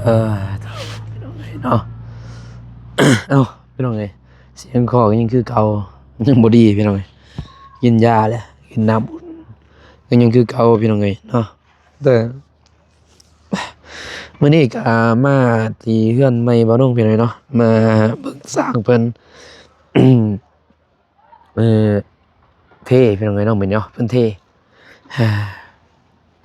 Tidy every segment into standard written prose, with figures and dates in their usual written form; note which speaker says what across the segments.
Speaker 1: เออพี่น้องเนาะเอ้าพี่น้องเลยเสียงคอก็ยังคือเก่ายังบ่ดีพี่น้องเลยกินยาแล้วกินน้ำอุ่นก็ยังคือเก่าพี่น้องเลยเนาะแต่มื้อนี้ก็มาที่เฮือนใหม่บ่น้องพี่น้องเนาะมาเบิ่งสร้างเพิ่นเออเท่พี่น้องเอ้ยน้องเป็นเนาะเพิ่นเท่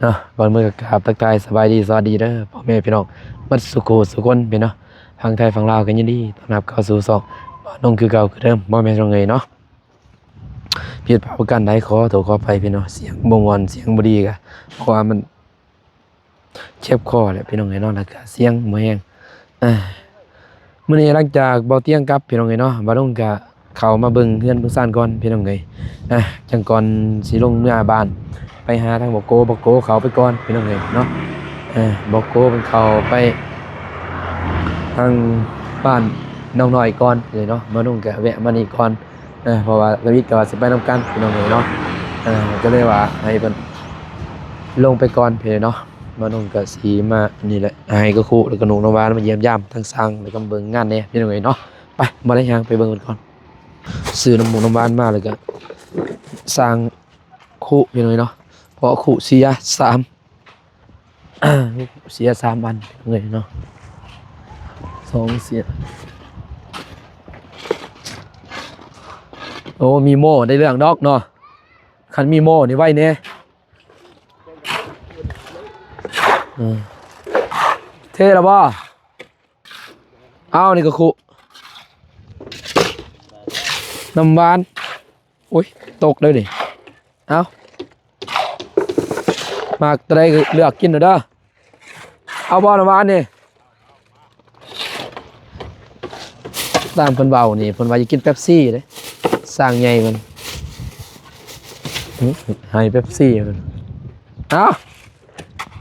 Speaker 1: เนาะก่อนมื้อก็กราบทักทายสบายดีสวัสดีเด้อพ่อแม่พี่น้องบัดสุโขสุคนพี่เนาะฝั่งไทยฝั่งลาวกันยินดีต้อนรับเข้าสู่ช่องบ้านน้องคือเก่าคือเดิมบ่แม่นน้องเอ้ยเนาะผิดพลาดประการใดขอโทษขออภัยพี่น้องเสียงบ่ม่วนเสียงบ่ดีก็เพราะว่ามันเจ็บคอแหละพี่น้องเอ้ยเนาะแล้วก็เสียงบ่แฮงอ่ามื้อนี้หลังจากเบาเตียงกลับพี่น้องเอ้ยเนาะบ่าน้องก็เข้ามาเบิ่งเฮือนเบิ่งซ่านก่อนพี่น้องเอ้ยจังก่อนสิลงเมื่อบ้านไปหาทางบอกโกเขาไปก่อนพี่น้องเอ้ยเนาะบอกโกมันเข้าไปทางบ้านน้องน้อยก่อนเลยเนาะบ่าน้องก็แวะมานี่ก่อนเพราะว่าระวิทย์ก็ว่าสิไปนำกันพี่น้องเอ้ยเนาะก็เลยว่าให้เพิ่นลงไปก่อนพี่เนาะบ่าน้องก็สิมานี่แหละให้ก็ครูแล้วก็น้องน้ำหวานมาเยี่ยมยามทั้งสร้างแล้วก็เบิ่งงานแหน่พี่น้องเอ้ยเนาะไปบ่ได้หยังไปเบิ่งกันก่อนซื้อน้ำหมูน้ำหวานมาแล้วก็สร้างคุพี่น้องเอ้ยเนาะเพราะคุเสีย3เสีย3อันพี่น้องเอ้ยเนาะ2เสียโอ้มีโม่ได้เรื่องดอกเนาะคันมีโม่นี่ไว้แน่เท่แล้วบ่เอานี่ก็คุน้ำหวานโอ้ยตกเลยดิเอามากตะไดก็เลือกกินเด้อเอาบ่น้ำหวานนี่ตามเพิ่นเว้านี่เพิ่นว่าจะกินเป๊ปซี่เด้สร้างใหญ่มันให้เป๊ปซี่เพิ่นเอา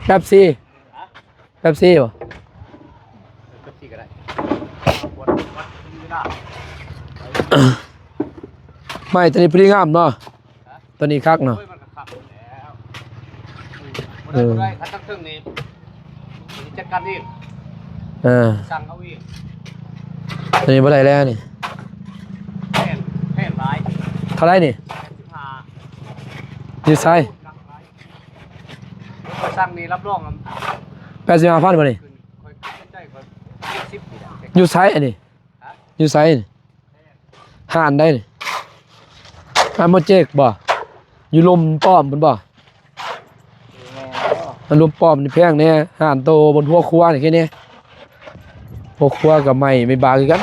Speaker 1: เป๊ปซี่บ่ไม่ตัวนี้พอดีงามเนาะตัวนี้คักเนาะ
Speaker 2: ได้คัดตั้งครึ่งนี้จัดการเองสั่งเขาเอง
Speaker 1: ตัวนี้บ่ได้แล้วนี่
Speaker 2: แผ่นร้าย
Speaker 1: เท่าไรนี่
Speaker 2: 15
Speaker 1: อยู่ไส
Speaker 2: สั่งนี่รับรอง
Speaker 1: 85,000บ่นี่อยู่ไสอันนี้อยู่ไสนี่ห่านได้นี่ห่านบ่เจ๊กบ่อยู่ลมป้อมเพิ่นบ่มันลมป้อมนี่แพงแน่ห่านโตบนหัวครัวนี่แค่นี้หัวครัวกับไม้ไม่บาคือกัน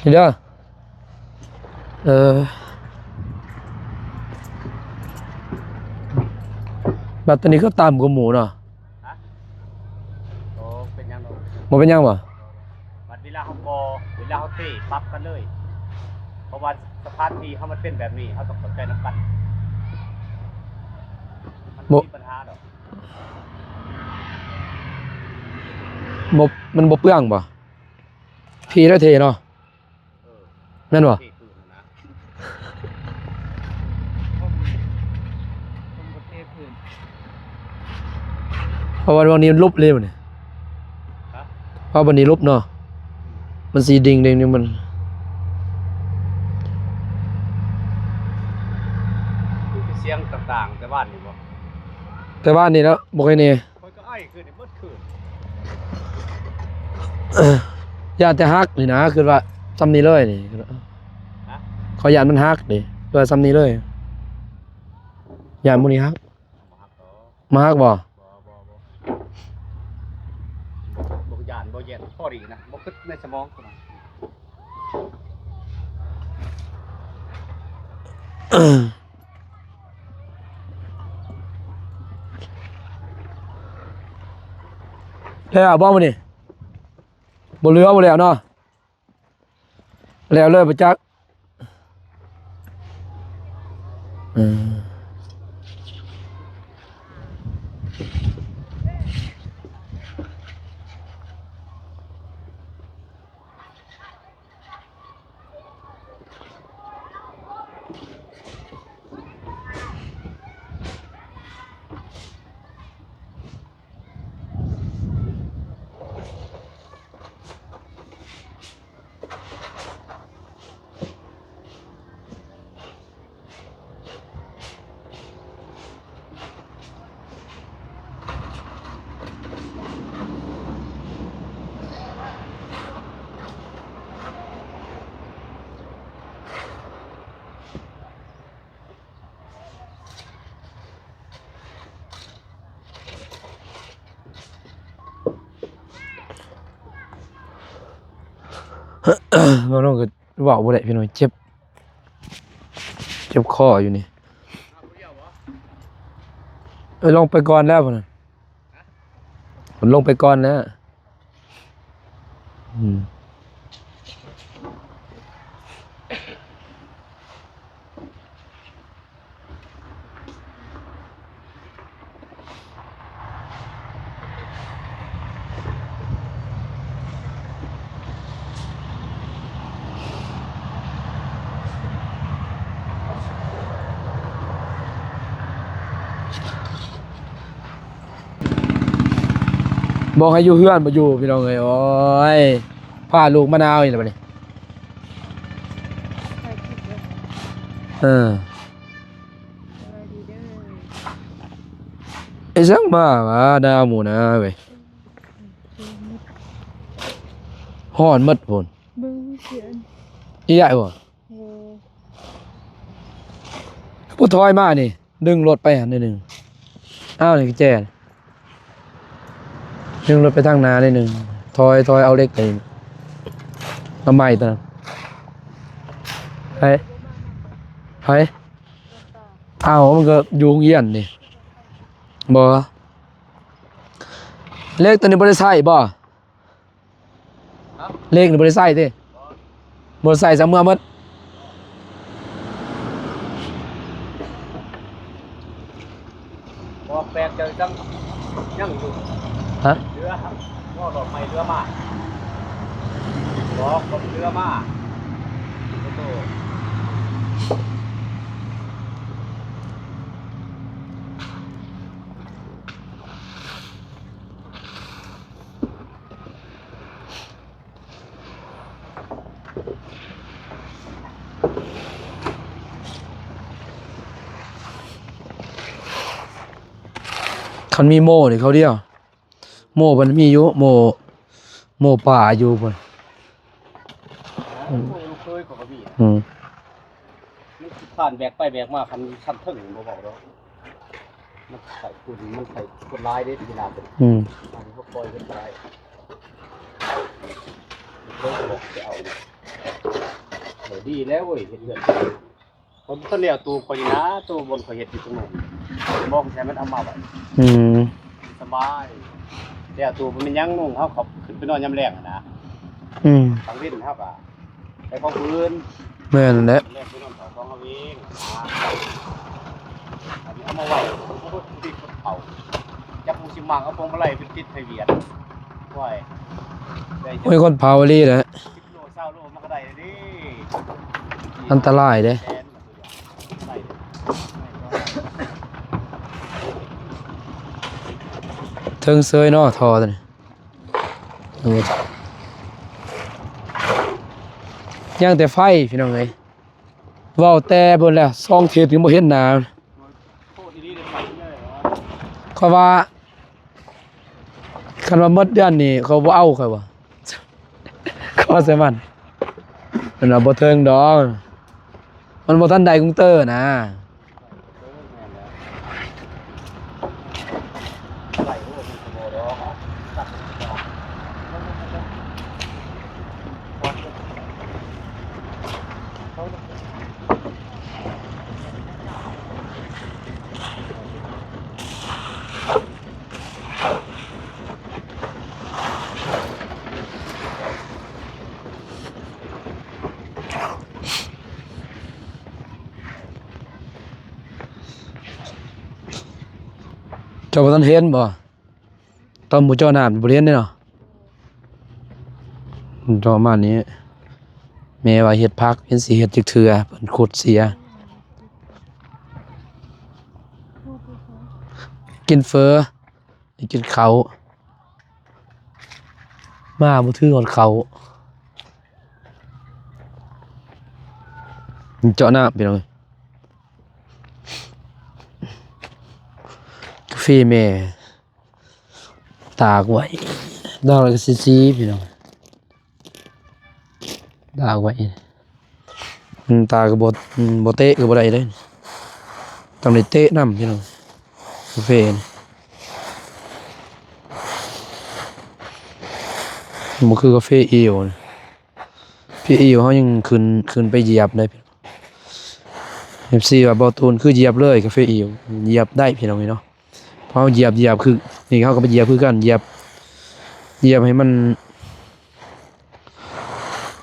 Speaker 1: นี่เด้อบัดตอนนี้ก็ตามกับหมูเนาะ
Speaker 2: โอ้เป็นยังไง
Speaker 1: บ่เป็นยังบ่
Speaker 2: บัดเวลาเขากอเวลาเขาเตะปั๊บกันเลยเพราะว่าสภาพที่เขามันเป็นแบบนี้เขาต้องสนใจน้ำกันมันมีปัญหาหรอก
Speaker 1: มันบ่เปื้องบ่พี่ได้เทเนาะนั่นบ่เพราะว่าวันนี้มันลบเลยมันเนี่ยเพราะวันนี้ลบเนาะมันสีดิ่งนี่มัน
Speaker 2: เสียงต่างๆแต่บ้านนี่บ่
Speaker 1: แต่บ้านนี่แล้วบอกให้เนี่ย
Speaker 2: คนก็ไอ้คืนนี่มืดคืน
Speaker 1: อย่าแต่ฮักนี่นะคือว่าซ้ำนี้เลยนี่เขายานมันฮักนี่คือว่าซ้ำนี้เลยยานมันนี่ฮักมาฮักบ่
Speaker 2: ยานบ่เย็นพอดีนะบ่คิดในสมองตัวนั้น
Speaker 1: แล้วบ่มื้อนี้บ่เหลือบ่แล้วเนาะแล้วเลยบ่จัก เ บ่น้องก็เว้าบ่ได้พี่น้องเจ็บคออยู่นี่ลงไปก่อนแล้วพุ่นน่ะผมลงไปก่อนแล้วอืมบอกให้อยู่เฮือนบ่อยู่พี่น้องเอ้ยโอ้ยพาลูกมะนาวนี่ล่ะบัดนี้เออไอ้ซังมาว่าดาวหมูนะเว้ยฮ้อนหมดพุ่น
Speaker 3: เบิ่งเสียน
Speaker 1: อีใหญ่บ่
Speaker 3: โอ้
Speaker 1: ผู้ถอยมานี่ดึงรถไปหันนิดนึงอ้าวนี่กุญแจดึงรถไปทางหน้านิดนึงถอยเอาเล็กไปทำไมตอนนั้นไปอ้าวมันก็อยู่โรงเรียนนี่บ่เลขตัวนี้บ่ได้ใช้บ่เลขนี่บ่ได้ใช้ติบ่ได้ใช้ซะเมื่อหมด
Speaker 2: บ่แปลกจะจังยังอยู่
Speaker 1: ฮะ
Speaker 2: เรือบ่ดอกไม้เรือมาบ่คนเรือมาโต
Speaker 1: คันมีโม่นี่เขาเดียวโม่มันมีอยู่โม่ป่าอยู่พุ่น
Speaker 2: ลูกเคยของกระบี่
Speaker 1: อืม
Speaker 2: มันผ่านแบกไปแบกมาคันชั้นถึงบ่บอกดอกมันใส่คุณมันใส่คนร้ายได้ทีละเป็น
Speaker 1: อืม
Speaker 2: อันนี้เขาปล่อยกันไปเพิ่งบอกจะเอาเดี๋ยวดีแล้วเว้ยเห็นเงินผมต้องเลี้ยวตัวคนนะตัวบนเขาเห็ดอยู่ตรงนั้นบอกใช้มันเอามาไว้
Speaker 1: อืม
Speaker 2: สบายเลี้ยวตัวมันยังนุ่งเขาขึ้นไปนอนยำแรงนะ
Speaker 1: อืม
Speaker 2: ทางวิ่งครับอ่ะไปของพื้น
Speaker 1: แม่นแหละ
Speaker 2: แรกไปนอนเขาของเขาเองอันนี้เอามาไว้ผมก็ติดคนเผาจับมูชิมังเอาพวงมาลัยเป็นติดไทยเวียนไว้ได้จะ
Speaker 1: มีคนเผาอีหลีแหละ
Speaker 2: 10 โล20 โลมันก็ได้เลยดิ
Speaker 1: อันตรายเด้
Speaker 2: แสนได้
Speaker 1: เทิงเซยเนาะทอตัวนี้เอาไว้จ้ะย่างแต่ไฟพี่น้องเอ้ยเว้าแต่เบิ่นแล้วซองเทศถึงบ่เห็นหน้า
Speaker 2: โคตรดีเลยไปเลยเหรอ
Speaker 1: เขาว่าคันว่าหมดเดือนนี้เขาบ่เอาค่อยว่า ขอใส่มันว่าบ่เทิงดอกมันบ่ทันได้กรุงเตอร์นะ
Speaker 2: ไหลโอ้มันขโมยดอกตัดดอก
Speaker 1: เจ้าบ่ทันเห็นบ่ตอนหมู่เจ้าน้ำบ่เห็นเด้เนาะประมาณนี้แม่ว่าเฮ็ดพักเป็นสิเฮ็ดจักเทื่อเพิ่นขุดเสีย กินเฟอกินเขามาบ่ถือหอดเขาเจาะหน้าพี่น้องกาแฟแม่ตากไว้ดอกแล้วก็ซีๆพี่น้องตากไว้ตากก็บ่เตะก็บ่ได้เลยต้องได้เตะนำพี่น้องกาแฟนี่บ่คือกาแฟเอวนะ พี่อิวเขายังขึ้นไปเหยียบเลยFC ว่าบ่ตูนคือเหยียบเลยกาแฟอิวเหยียบได้พี่น้องเนาะพอเหยียบคือนี่เขาก็ไปเหยียบคือกันเหยียบให้มัน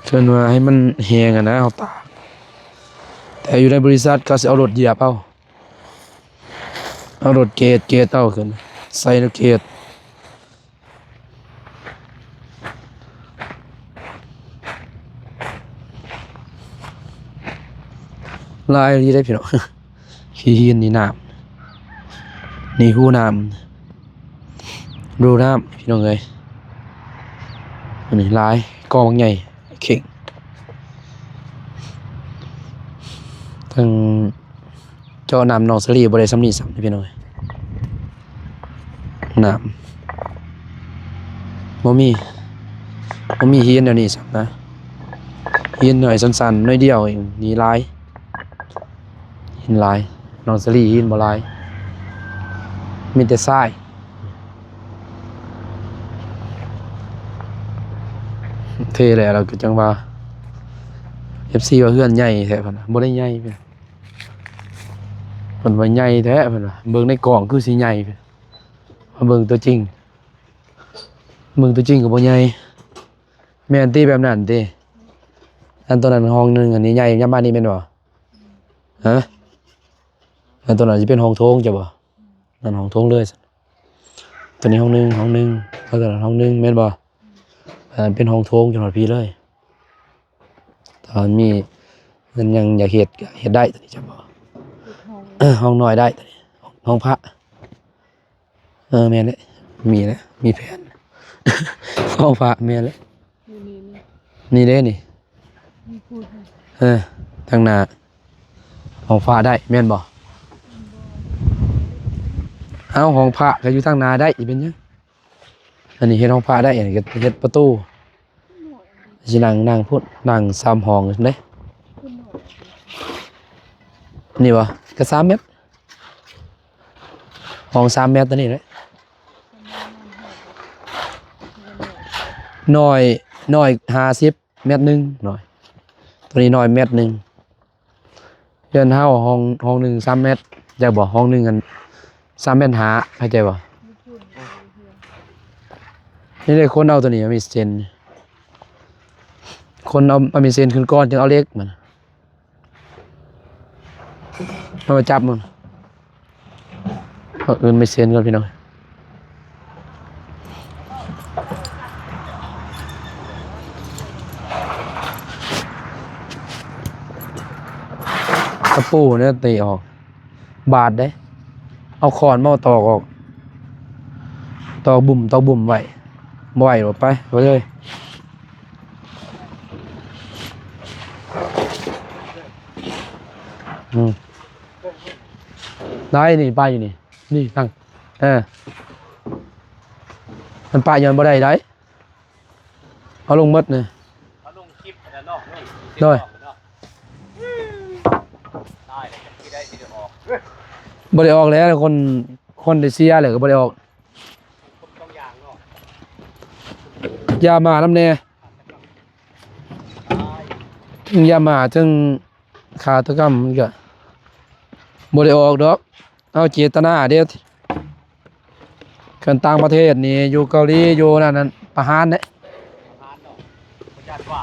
Speaker 1: เชิญว่าให้มันแห้งอะนะเอาตากแต่อยู่ในบริษัทก็สิเอารถเหยียบเอารถเกรดเอาขึ้นใส่รถเกรดลายดีได้พี่น้อง ขี้หินนี่น้ำนี่หูน้ำรูน้ำพี่น้องเอ้ยอันนี้ลายกองใหญ่เข่งทั้งเจาะน้ำหนองสลีบ่ได้สำนีสำนี่พี่น้องเอ้ยน้ำบ่มีหินเดี๋ยวนี้สำนะหินหน่อยสั้นๆหน่อยเดียวเองนี่ลายหินลายหนองสลีหินบ่ลายมีแต่ทรายเท่เลยเราก็จังว่า FC ว่าเฮือนใหญ่แท้เพิ่นน่ะบ่ได้ใหญ่เพิ่นว่าใหญ่แท้เพิ่นว่าเบิ่งในกล่องคือสิใหญ่เพิ่นมาเบิ่งตัวจริงก็บ่ใหญ่แม่นติแบบนั้นติอันตัวนั้นห้องหนึงอันนี้ใหญ่ยามบ้านนี้แม่นบ่ฮะอันตัวนั้นสิเป็นห้องโถงจ้ะบ่นั่นห้องโถงเลยตัวนี้ห้องหนึงแล้วตัวนั้นห้องหนึงแม่นบ่อันนั้นเป็นห้องโถงจังหวัดพี่เลยตอนมีเงินยังอยากเฮ็ดก็เฮ็ดได้ตัวนี้จ้ะบ่ห้องน้อยได้ตัวนี้ห้องพระแม่นเด้มีแล้วมีแผน ห้องพระแม่นแล้วนี่เด้นี่ทางหน้าห้องพระได้แม่นบ่เอาห้องพระก็อยู่ทางหน้าได้อีเป็นหยังอันนี้เฮ็ดห้องพระได้อันนี้ก็เฮ็ดประตูสินั่งพูดนั่ง3ห้องเด้นี่บ่ก็3เมตรห้อง3เมตรตัวนี้เด้น้อย50เมตรหนึงน้อยตัวนี้น้อยเมตรหนึงเรือนเฮาห้องหนึง3เมตรจักบ่ห้องหนึงอัน3เมตรหาเข้าใจบ่นี่เลยคนเอาตัวนี้มามีเซนคนเอามีเซนขึ้นก้อนจึงเอาเล็กมันมาจับมันเอาอื่นไม่เซนก่อนพี่น้องตะปูเนี่ยตีออกบาดได้เอาขอนมาตอกออกตอกบุ่มไว้บ่ไหวหรอไปเลยได้นี่ป้าอยู่นี่ตั้งมันป้ายันบ่ได้ได้เอาลงมดเนี่ย
Speaker 2: เอาลงคลิปแล้วเนาะ
Speaker 1: โดย
Speaker 2: ได้เลยที่ได้ที่เดี๋ยวออก
Speaker 1: บ่ได้ออกแล้วคนได้เสียเลยก็บ่ได้ออก
Speaker 2: ต้องอย่างเนาะ
Speaker 1: ยามาน้ำแน่ถึงยามาถึงฆาตกรรมมันก็บ่ได้ออกดอกเอาเจตนาเด้อกันต่างประเทศนี่อยู่เกาหลีอยู่นั่นประหารเด้
Speaker 2: ประจัดว่า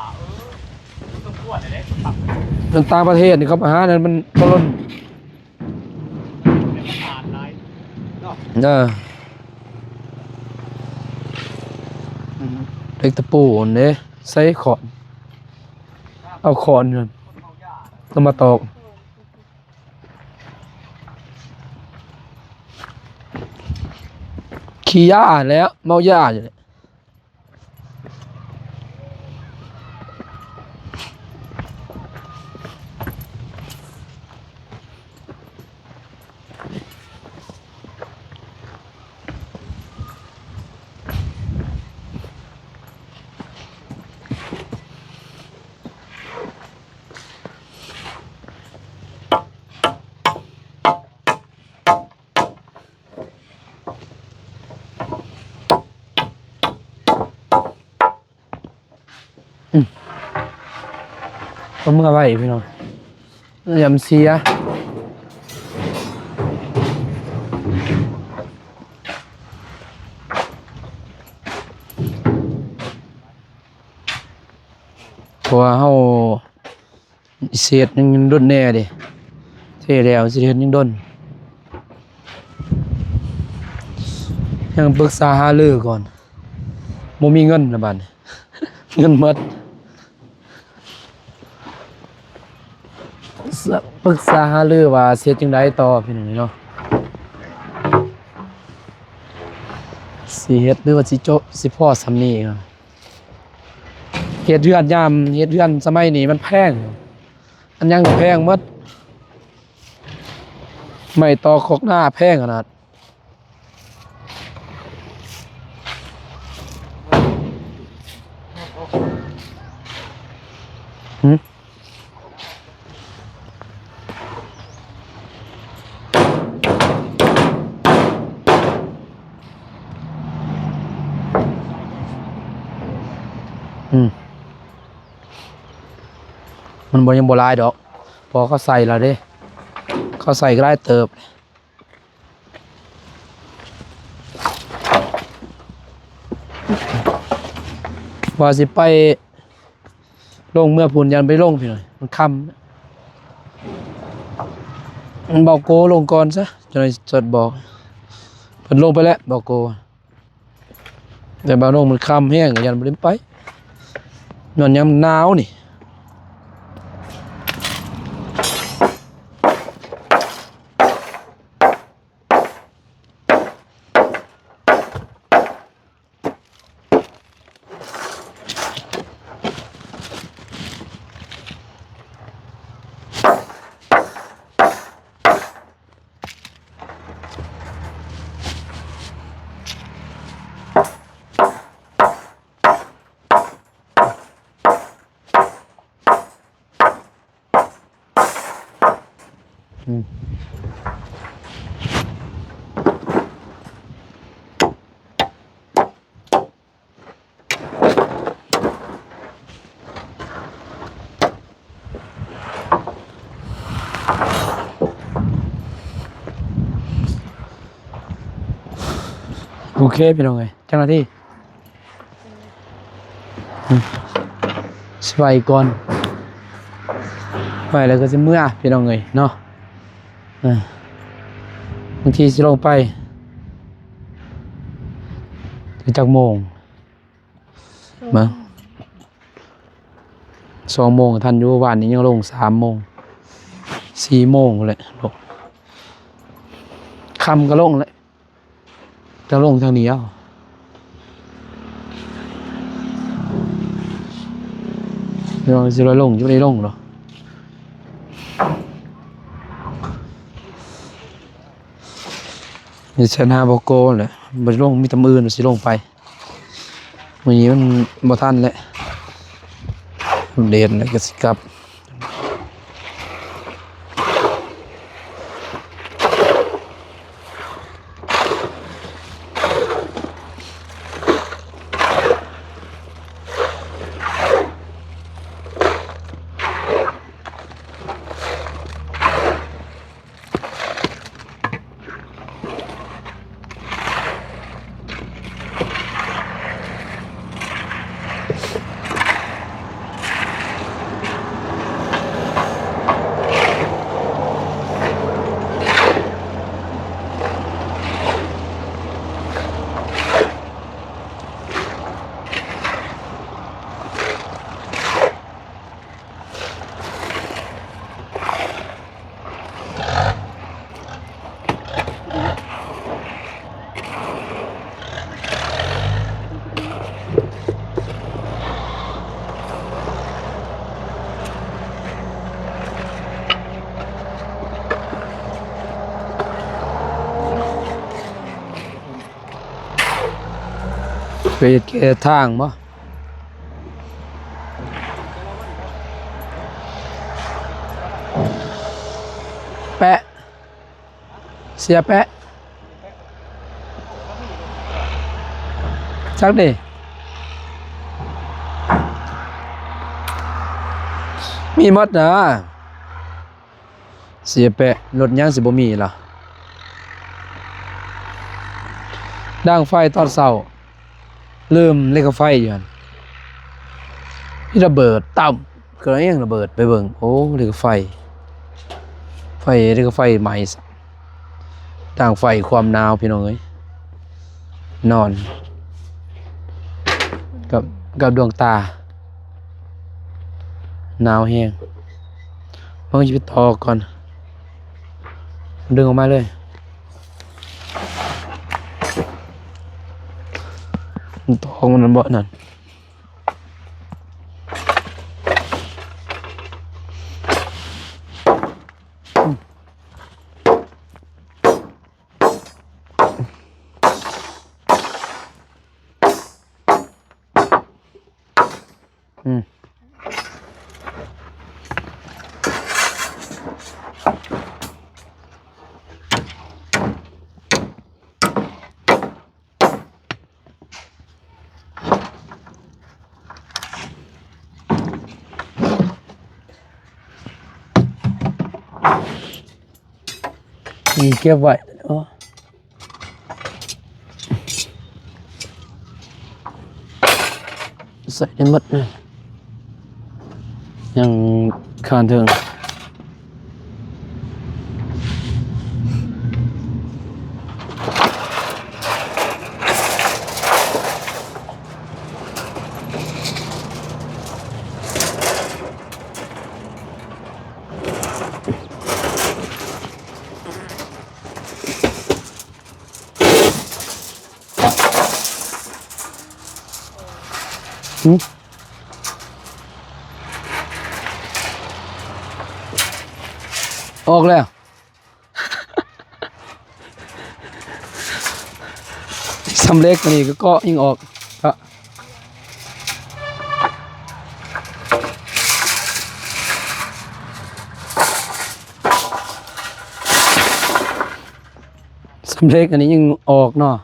Speaker 2: ต้องพูดเลยเด้
Speaker 1: ต่างประเทศนี่เขาประหารนั่นมันบ่ล้น
Speaker 2: อ่านได้เนาะ
Speaker 1: เล็กตะปูเด้ใส่ขอนเอาขอนนั่นก็มาตอกขี้ยาแล้วเมายาอยู่เลย เมื่อไว้พี่น้องยำเสียเพราะว่าเฮาเสียดยังดนแน่ดิเท่แล้วสิเฮ็ดยังดนยังปรึกษาหารือก่อนบ่มีเงินนะบัดนี้ เงินหมดปรึกษาหารือว่าสิเฮ็ดจังไดต่อพี่น้องเนาะสิเฮ็ดหรือว่าสิจบสิพอส่ำนี้ครับเฮ็ดเรือนยามเฮ็ดเรือนสมัยนี้มันแพงอันยังก็แพงหมดไม้ตอกคอกหน้าแพงขนาดหึมันบ่ยังบ่หลายดอกพอเขาใส่แล้วเด้เขาใส่ก็ได้เติบว่าสิไปลงเมื่อพุ่นยันไปลงพี่หน่อยมันค่ำมันบอกโกลงก่อนซะจะได้จดบอกเพิ่นลงไปแล้วบอกโกแต่บางลงมันค่ำแห้งยันบ่ได้ไปนอนยามหนาวนี่โอเคพี่น้องเอ้ยจังหน้าที่สบายก่อนไปแล้วก็สิเมื่อพี่น้องเอ้ยเนาะบางทีสิลงไปถึงจักโมงมั้ง2 โมงทันอยู่วันนี้ยังลง3 โมง4 โมงเลยลงค่ำก็ลงเลยจะลงทางนี้เอาเดี๋ยวสิลงจะไม่ได้ลงหรอมีชนะโบโก้แหละบ่ลงมีตำอื่นสิลงไปวันนี้มันบ่ทันแหละเด่นแล้วก็สิกลับไปแก้ทางบ่แปะเสียแปะจักดิ มีหมดนะเสียแปะรถยังสิบ่มีล่ะดังไฟตอนเช้าลืมเลขไฟอยู่หั่นพี่ระเบิดต่ำเกิดอะไรยังระเบิดไปเบิ่งโอ้เลขไฟเลขไฟใหม่ดังไฟความหนาวพี่น้องเอ้ยนอนกับดวงตาหนาวแห้งมันจะไปต่อก่อนดึงออกมาเลยต่อมันบ่นั่นมีเก็บไว้ใส่ได้หมดเลยยังคานถึงออกแล้วสำเร็จตัวนี้ก็ยิ่งออกก็สำเร็จอันนี้ยิ่งออกเนาะ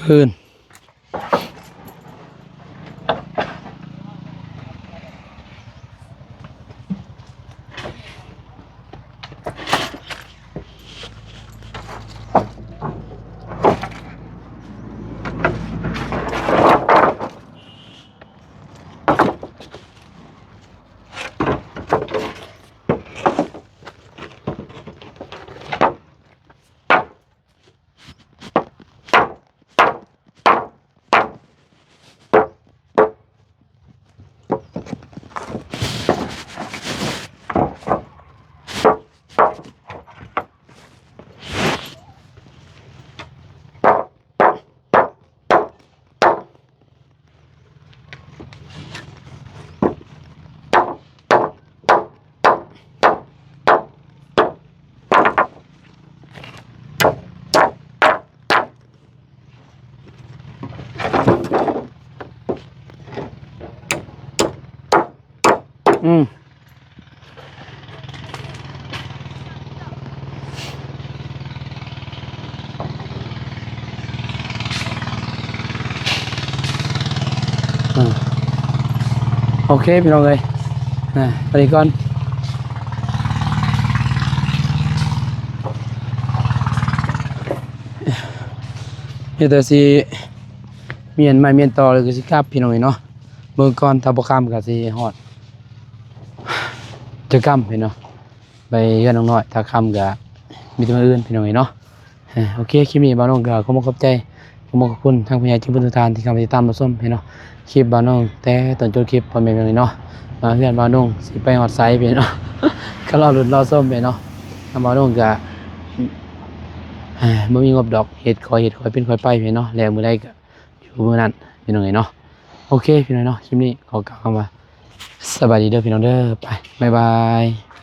Speaker 1: คืน อืมอืมโอเคพี่น้องเอ้ยไปก่อนเดี๋ยวแต่สิเมียนไม่เมียนต่อเลยก็สิกลับพี่น้องเอ้ยเนาะเบิ่งก่อนถ้าบ่ค้ำก็สิฮอดจะค้ำพี่น้องไปเฮือนน้องน้อยถ้าค้ำก็มีแต่มื้ออื่นพี่น้องเอ้ยเนาะโอเคคลิปนี้บ่าวน้องก็ขอขอบใจขอบคุณทางผู้ใหญ่ใจบุญทุกท่านที่เข้ามาติดตามรับชมพี่น้องคลิปบ่าวน้องแต่ตอนจบคลิปพ่อแม่พี่น้องเอ้ยเนาะมาเฮือนบ่าวน้องสิไปฮอดไสพี่น้อง ก็รอลุ้นรอส้มพี่เนาะถ้าบ่าวน้องก็ บ่มีงบดอกเฮ็ดคอยเป็นคอยไปพี่เนาะแล้วมื้อใดก็อยู่มื้อนั้นพี่น้องเอ้ยเนาะโอเคพี่น้องเนาะคลิปนี้ขอกล่าวคำว่าสวัสดีเด้อพี่น้องเด้อไปบ๊ายบาย